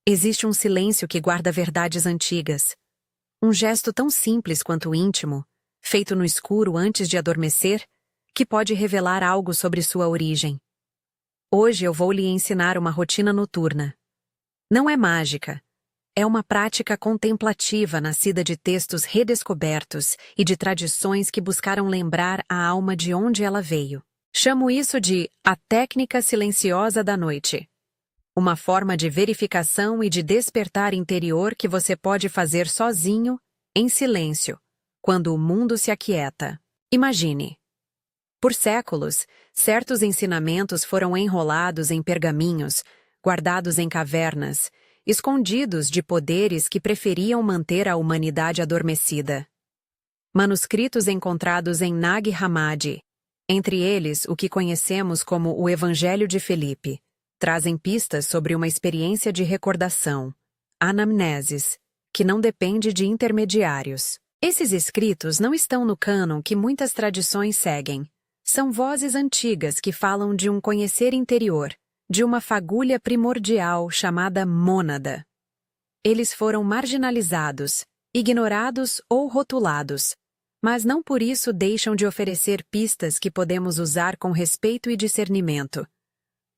Existe um silêncio que guarda verdades antigas. Um gesto tão simples quanto íntimo, feito no escuro antes de adormecer, que pode revelar algo sobre sua origem. Hoje eu vou lhe ensinar uma rotina noturna. Não é mágica. É uma prática contemplativa nascida de textos redescobertos e de tradições que buscaram lembrar a alma de onde ela veio. Chamo isso de a técnica silenciosa da noite. Uma forma de verificação e de despertar interior que você pode fazer sozinho, em silêncio, quando o mundo se aquieta. Imagine. Por séculos, certos ensinamentos foram enrolados em pergaminhos, guardados em cavernas, escondidos de poderes que preferiam manter a humanidade adormecida. Manuscritos encontrados em Nag Hammadi, entre eles o que conhecemos como o Evangelho de Felipe, trazem pistas sobre uma experiência de recordação, anamnesis, que não depende de intermediários. Esses escritos não estão no cânon que muitas tradições seguem. São vozes antigas que falam de um conhecer interior, de uma fagulha primordial chamada mônada. Eles foram marginalizados, ignorados ou rotulados, mas não por isso deixam de oferecer pistas que podemos usar com respeito e discernimento.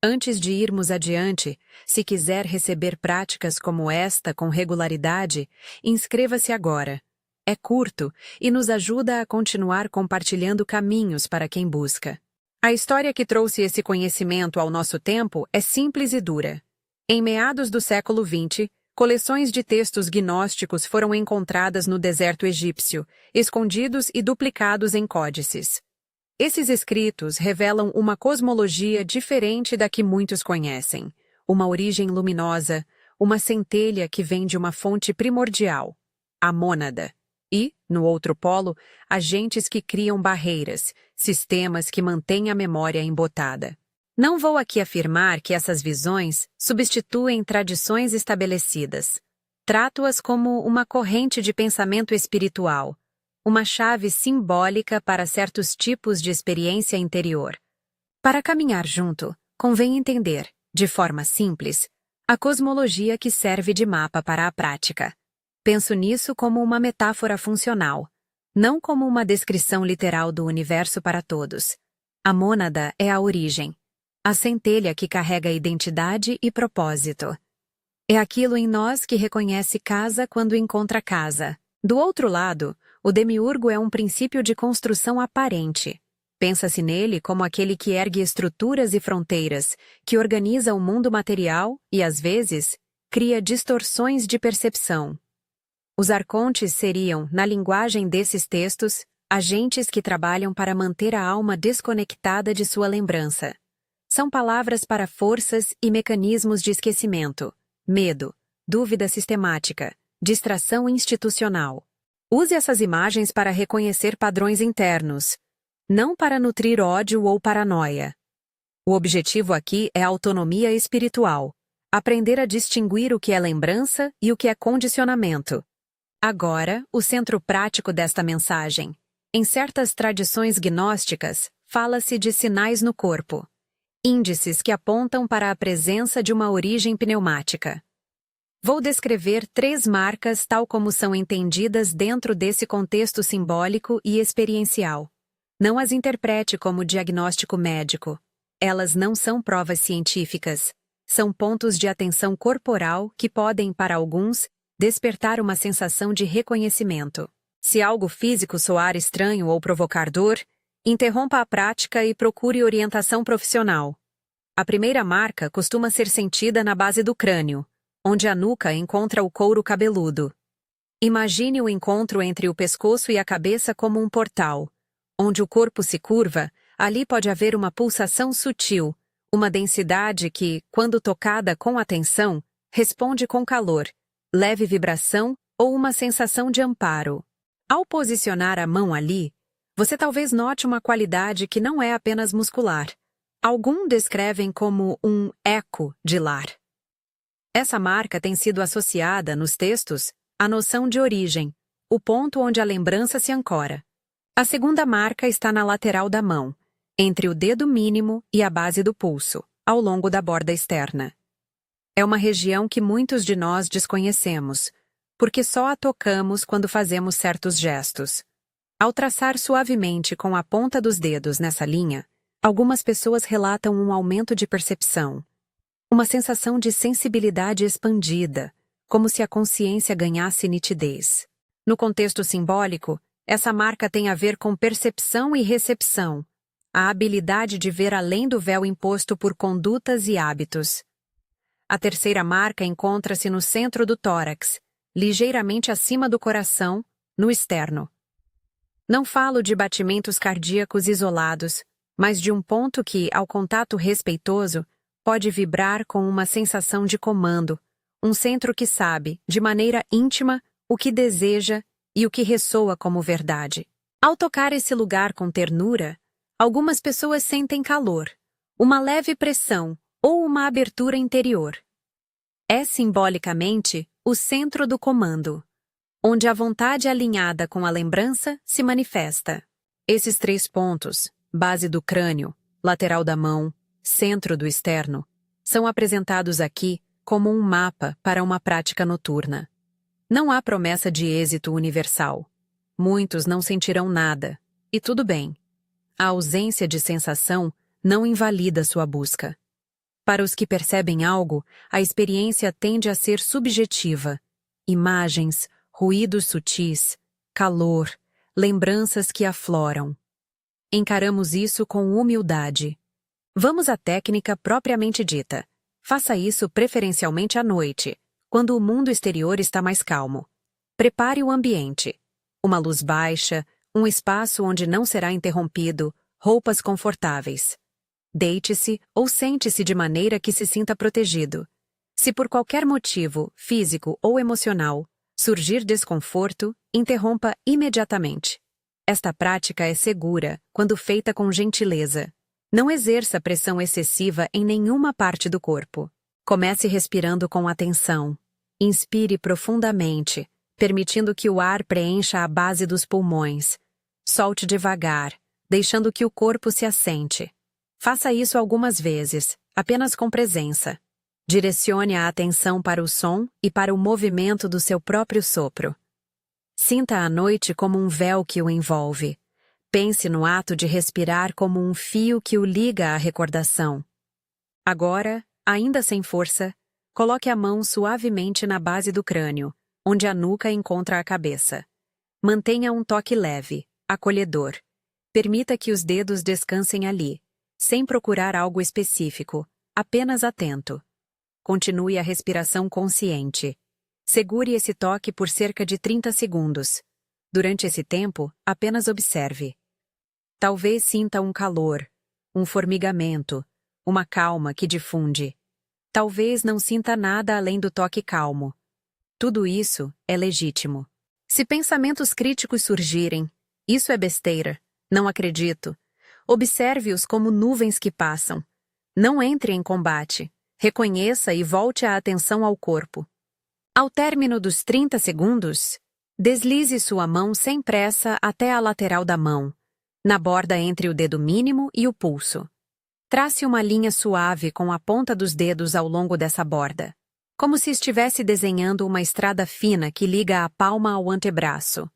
Antes de irmos adiante, se quiser receber práticas como esta com regularidade, inscreva-se agora. É curto e nos ajuda a continuar compartilhando caminhos para quem busca. A história que trouxe esse conhecimento ao nosso tempo é simples e dura. Em meados do século XX, coleções de textos gnósticos foram encontradas no deserto egípcio, escondidos e duplicados em códices. Esses escritos revelam uma cosmologia diferente da que muitos conhecem, uma origem luminosa, uma centelha que vem de uma fonte primordial, a mônada. E, no outro polo, agentes que criam barreiras, sistemas que mantêm a memória embotada. Não vou aqui afirmar que essas visões substituem tradições estabelecidas. Trato-as como uma corrente de pensamento espiritual, uma chave simbólica para certos tipos de experiência interior. Para caminhar junto, convém entender, de forma simples, a cosmologia que serve de mapa para a prática. Penso nisso como uma metáfora funcional, não como uma descrição literal do universo para todos. A mônada é a origem, a centelha que carrega identidade e propósito. É aquilo em nós que reconhece casa quando encontra casa. Do outro lado, o demiurgo é um princípio de construção aparente. Pensa-se nele como aquele que ergue estruturas e fronteiras, que organiza o mundo material e, às vezes, cria distorções de percepção. Os arcontes seriam, na linguagem desses textos, agentes que trabalham para manter a alma desconectada de sua lembrança. São palavras para forças e mecanismos de esquecimento, medo, dúvida sistemática, distração institucional. Use essas imagens para reconhecer padrões internos, não para nutrir ódio ou paranoia. O objetivo aqui é autonomia espiritual, aprender a distinguir o que é lembrança e o que é condicionamento. Agora, o centro prático desta mensagem. Em certas tradições gnósticas, fala-se de sinais no corpo, índices que apontam para a presença de uma origem pneumática. Vou descrever 3 marcas tal como são entendidas dentro desse contexto simbólico e experiencial. Não as interprete como diagnóstico médico. Elas não são provas científicas. São pontos de atenção corporal que podem, para alguns, despertar uma sensação de reconhecimento. Se algo físico soar estranho ou provocar dor, interrompa a prática e procure orientação profissional. A primeira marca costuma ser sentida na base do crânio, onde a nuca encontra o couro cabeludo. Imagine o encontro entre o pescoço e a cabeça como um portal. Onde o corpo se curva, ali pode haver uma pulsação sutil, uma densidade que, quando tocada com atenção, responde com calor, leve vibração ou uma sensação de amparo. Ao posicionar a mão ali, você talvez note uma qualidade que não é apenas muscular. Alguns descrevem como um eco de lar. Essa marca tem sido associada, nos textos, à noção de origem, o ponto onde a lembrança se ancora. A segunda marca está na lateral da mão, entre o dedo mínimo e a base do pulso, ao longo da borda externa. É uma região que muitos de nós desconhecemos, porque só a tocamos quando fazemos certos gestos. Ao traçar suavemente com a ponta dos dedos nessa linha, algumas pessoas relatam um aumento de percepção, uma sensação de sensibilidade expandida, como se a consciência ganhasse nitidez. No contexto simbólico, essa marca tem a ver com percepção e recepção, a habilidade de ver além do véu imposto por condutas e hábitos. A terceira marca encontra-se no centro do tórax, ligeiramente acima do coração, no externo. Não falo de batimentos cardíacos isolados, mas de um ponto que, ao contato respeitoso, pode vibrar com uma sensação de comando, um centro que sabe, de maneira íntima, o que deseja e o que ressoa como verdade. Ao tocar esse lugar com ternura, algumas pessoas sentem calor, uma leve pressão ou uma abertura interior. É simbolicamente o centro do comando, onde a vontade alinhada com a lembrança se manifesta. Esses 3 pontos, base do crânio, lateral da mão, centro do externo, são apresentados aqui como um mapa para uma prática noturna. Não há promessa de êxito universal. Muitos não sentirão nada, e tudo bem. A ausência de sensação não invalida sua busca. Para os que percebem algo, a experiência tende a ser subjetiva. Imagens, ruídos sutis, calor, lembranças que afloram. Encaramos isso com humildade. Vamos à técnica propriamente dita. Faça isso preferencialmente à noite, quando o mundo exterior está mais calmo. Prepare o ambiente. Uma luz baixa, um espaço onde não será interrompido, roupas confortáveis. Deite-se ou sente-se de maneira que se sinta protegido. Se por qualquer motivo, físico ou emocional, surgir desconforto, interrompa imediatamente. Esta prática é segura quando feita com gentileza. Não exerça pressão excessiva em nenhuma parte do corpo. Comece respirando com atenção. Inspire profundamente, permitindo que o ar preencha a base dos pulmões. Solte devagar, deixando que o corpo se assente. Faça isso algumas vezes, apenas com presença. Direcione a atenção para o som e para o movimento do seu próprio sopro. Sinta a noite como um véu que o envolve. Pense no ato de respirar como um fio que o liga à recordação. Agora, ainda sem força, coloque a mão suavemente na base do crânio, onde a nuca encontra a cabeça. Mantenha um toque leve, acolhedor. Permita que os dedos descansem ali, sem procurar algo específico, apenas atento. Continue a respiração consciente. Segure esse toque por cerca de 30 segundos. Durante esse tempo, apenas observe. Talvez sinta um calor, um formigamento, uma calma que difunde. Talvez não sinta nada além do toque calmo. Tudo isso é legítimo. Se pensamentos críticos surgirem, isso é besteira, não acredito. Observe-os como nuvens que passam. Não entre em combate. Reconheça e volte a atenção ao corpo. Ao término dos 30 segundos, deslize sua mão sem pressa até a lateral da mão, na borda entre o dedo mínimo e o pulso. Trace uma linha suave com a ponta dos dedos ao longo dessa borda, como se estivesse desenhando uma estrada fina que liga a palma ao antebraço.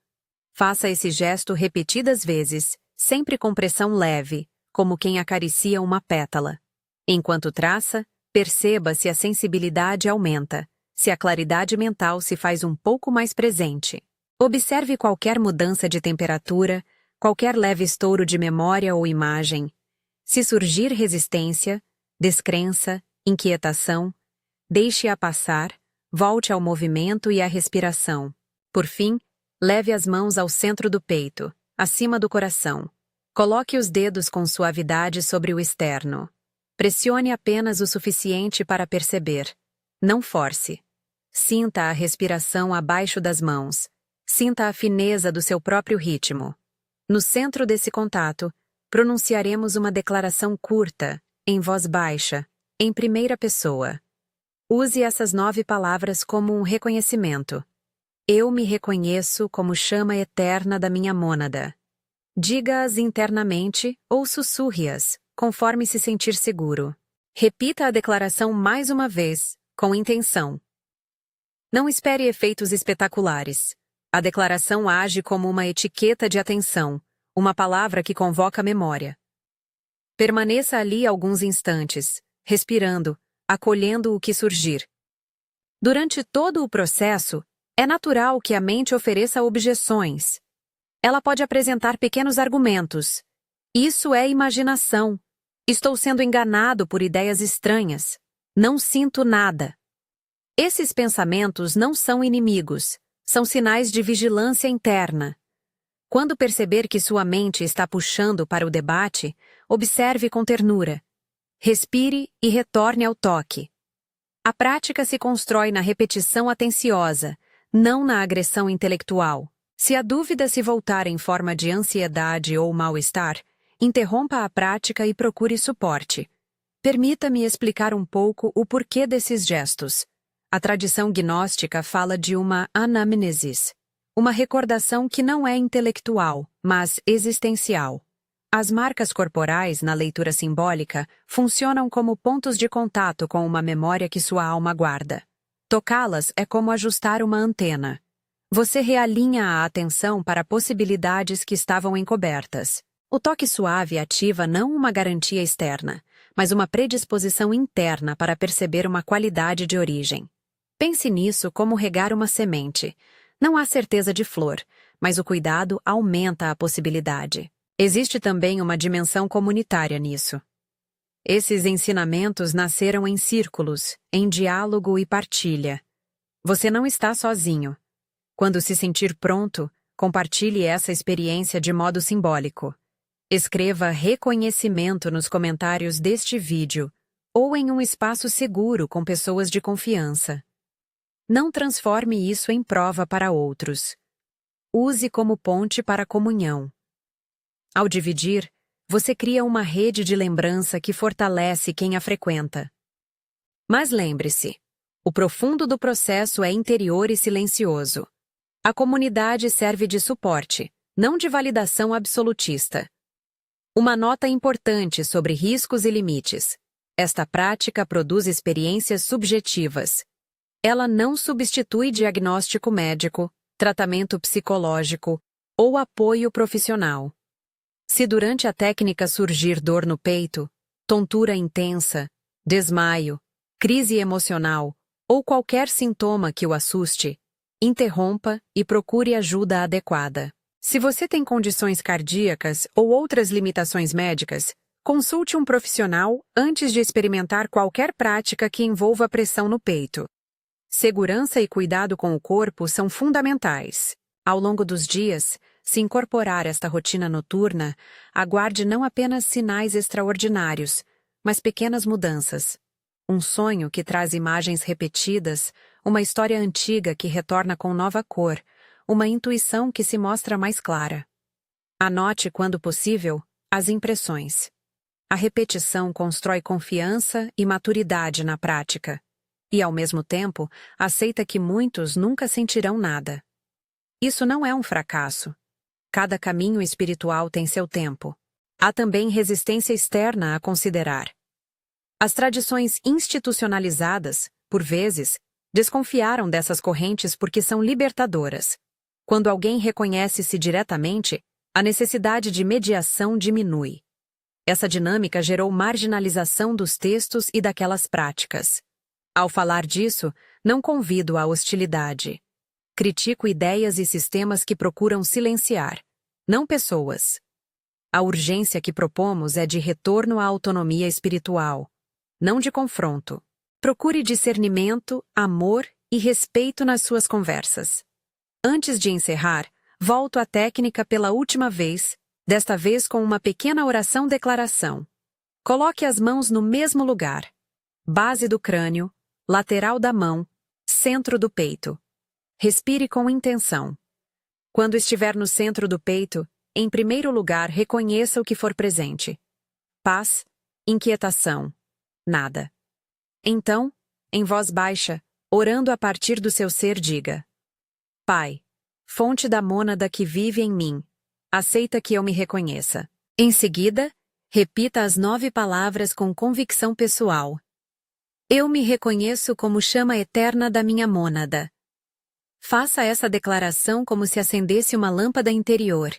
Faça esse gesto repetidas vezes, sempre com pressão leve, como quem acaricia uma pétala. Enquanto traça, perceba se a sensibilidade aumenta, se a claridade mental se faz um pouco mais presente. Observe qualquer mudança de temperatura, qualquer leve estouro de memória ou imagem. Se surgir resistência, descrença, inquietação, deixe-a passar, volte ao movimento e à respiração. Por fim, leve as mãos ao centro do peito, acima do coração. Coloque os dedos com suavidade sobre o externo. Pressione apenas o suficiente para perceber. Não force. Sinta a respiração abaixo das mãos. Sinta a fineza do seu próprio ritmo. No centro desse contato, pronunciaremos uma declaração curta, em voz baixa, em primeira pessoa. Use essas 9 palavras como um reconhecimento. Eu me reconheço como chama eterna da minha mônada. Diga-as internamente ou sussurre-as, conforme se sentir seguro. Repita a declaração mais uma vez, com intenção. Não espere efeitos espetaculares. A declaração age como uma etiqueta de atenção, uma palavra que convoca a memória. Permaneça ali alguns instantes, respirando, acolhendo o que surgir. Durante todo o processo, é natural que a mente ofereça objeções. Ela pode apresentar pequenos argumentos. Isso é imaginação. Estou sendo enganado por ideias estranhas. Não sinto nada. Esses pensamentos não são inimigos, são sinais de vigilância interna. Quando perceber que sua mente está puxando para o debate, observe com ternura. Respire e retorne ao toque. A prática se constrói na repetição atenciosa, não na agressão intelectual. Se a dúvida se voltar em forma de ansiedade ou mal-estar, interrompa a prática e procure suporte. Permita-me explicar um pouco o porquê desses gestos. A tradição gnóstica fala de uma anamnesis, uma recordação que não é intelectual, mas existencial. As marcas corporais, na leitura simbólica, funcionam como pontos de contato com uma memória que sua alma guarda. Tocá-las é como ajustar uma antena. Você realinha a atenção para possibilidades que estavam encobertas. O toque suave ativa não uma garantia externa, mas uma predisposição interna para perceber uma qualidade de origem. Pense nisso como regar uma semente. Não há certeza de flor, mas o cuidado aumenta a possibilidade. Existe também uma dimensão comunitária nisso. Esses ensinamentos nasceram em círculos, em diálogo e partilha. Você não está sozinho. Quando se sentir pronto, compartilhe essa experiência de modo simbólico. Escreva reconhecimento nos comentários deste vídeo ou em um espaço seguro com pessoas de confiança. Não transforme isso em prova para outros. Use como ponte para a comunhão. Ao dividir, você cria uma rede de lembrança que fortalece quem a frequenta. Mas lembre-se, o profundo do processo é interior e silencioso. A comunidade serve de suporte, não de validação absolutista. Uma nota importante sobre riscos e limites. Esta prática produz experiências subjetivas. Ela não substitui diagnóstico médico, tratamento psicológico ou apoio profissional. Se durante a técnica surgir dor no peito, tontura intensa, desmaio, crise emocional ou qualquer sintoma que o assuste, interrompa e procure ajuda adequada. Se você tem condições cardíacas ou outras limitações médicas, consulte um profissional antes de experimentar qualquer prática que envolva pressão no peito. Segurança e cuidado com o corpo são fundamentais. Ao longo dos dias, se incorporar esta rotina noturna, aguarde não apenas sinais extraordinários, mas pequenas mudanças. Um sonho que traz imagens repetidas, uma história antiga que retorna com nova cor, uma intuição que se mostra mais clara. Anote, quando possível, as impressões. A repetição constrói confiança e maturidade na prática. E, ao mesmo tempo, aceita que muitos nunca sentirão nada. Isso não é um fracasso. Cada caminho espiritual tem seu tempo. Há também resistência externa a considerar. As tradições institucionalizadas, por vezes, desconfiaram dessas correntes porque são libertadoras. Quando alguém reconhece-se diretamente, a necessidade de mediação diminui. Essa dinâmica gerou marginalização dos textos e daquelas práticas. Ao falar disso, não convido à hostilidade. Critico ideias e sistemas que procuram silenciar, não pessoas. A urgência que propomos é de retorno à autonomia espiritual, não de confronto. Procure discernimento, amor e respeito nas suas conversas. Antes de encerrar, volto à técnica pela última vez, desta vez com uma pequena oração-declaração. Coloque as mãos no mesmo lugar. Base do crânio, lateral da mão, centro do peito. Respire com intenção. Quando estiver no centro do peito, em primeiro lugar, reconheça o que for presente. Paz, inquietação, nada. Então, em voz baixa, orando a partir do seu ser, diga: Pai, fonte da mônada que vive em mim, aceita que eu me reconheça. Em seguida, repita as 9 palavras com convicção pessoal. Eu me reconheço como chama eterna da minha mônada. Faça essa declaração como se acendesse uma lâmpada interior.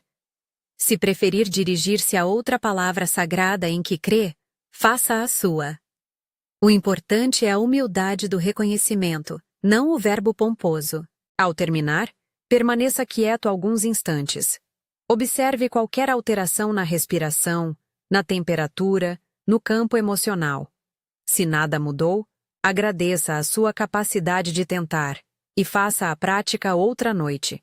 Se preferir dirigir-se a outra palavra sagrada em que crê, faça a sua. O importante é a humildade do reconhecimento, não o verbo pomposo. Ao terminar, permaneça quieto alguns instantes. Observe qualquer alteração na respiração, na temperatura, no campo emocional. Se nada mudou, agradeça a sua capacidade de tentar e faça a prática outra noite.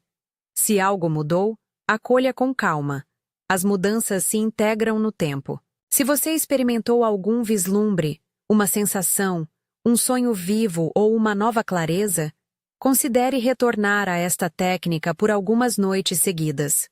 Se algo mudou, acolha com calma. As mudanças se integram no tempo. Se você experimentou algum vislumbre, uma sensação, um sonho vivo ou uma nova clareza, considere retornar a esta técnica por algumas noites seguidas.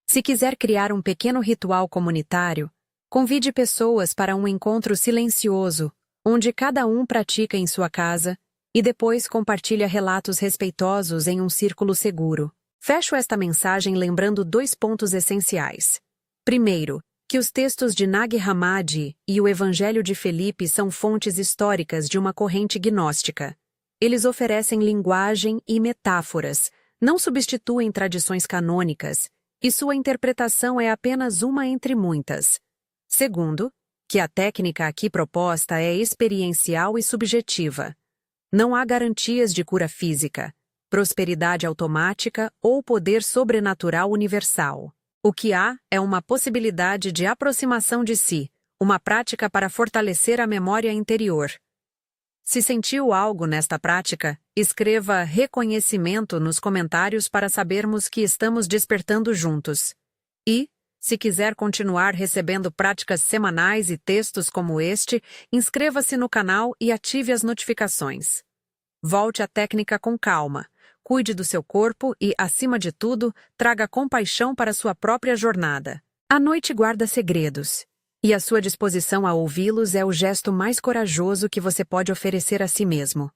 Se quiser criar um pequeno ritual comunitário, convide pessoas para um encontro silencioso, onde cada um pratica em sua casa e depois compartilha relatos respeitosos em um círculo seguro. Fecho esta mensagem lembrando 2 pontos essenciais. Primeiro, que os textos de Nag Hammadi e o Evangelho de Felipe são fontes históricas de uma corrente gnóstica. Eles oferecem linguagem e metáforas, não substituem tradições canônicas, e sua interpretação é apenas uma entre muitas. Segundo, que a técnica aqui proposta é experiencial e subjetiva. Não há garantias de cura física, prosperidade automática ou poder sobrenatural universal. O que há é uma possibilidade de aproximação de si, uma prática para fortalecer a memória interior. Se sentiu algo nesta prática, escreva reconhecimento nos comentários para sabermos que estamos despertando juntos. E, se quiser continuar recebendo práticas semanais e textos como este, inscreva-se no canal e ative as notificações. Volte à técnica com calma. Cuide do seu corpo e, acima de tudo, traga compaixão para sua própria jornada. A noite guarda segredos, e a sua disposição a ouvi-los é o gesto mais corajoso que você pode oferecer a si mesmo.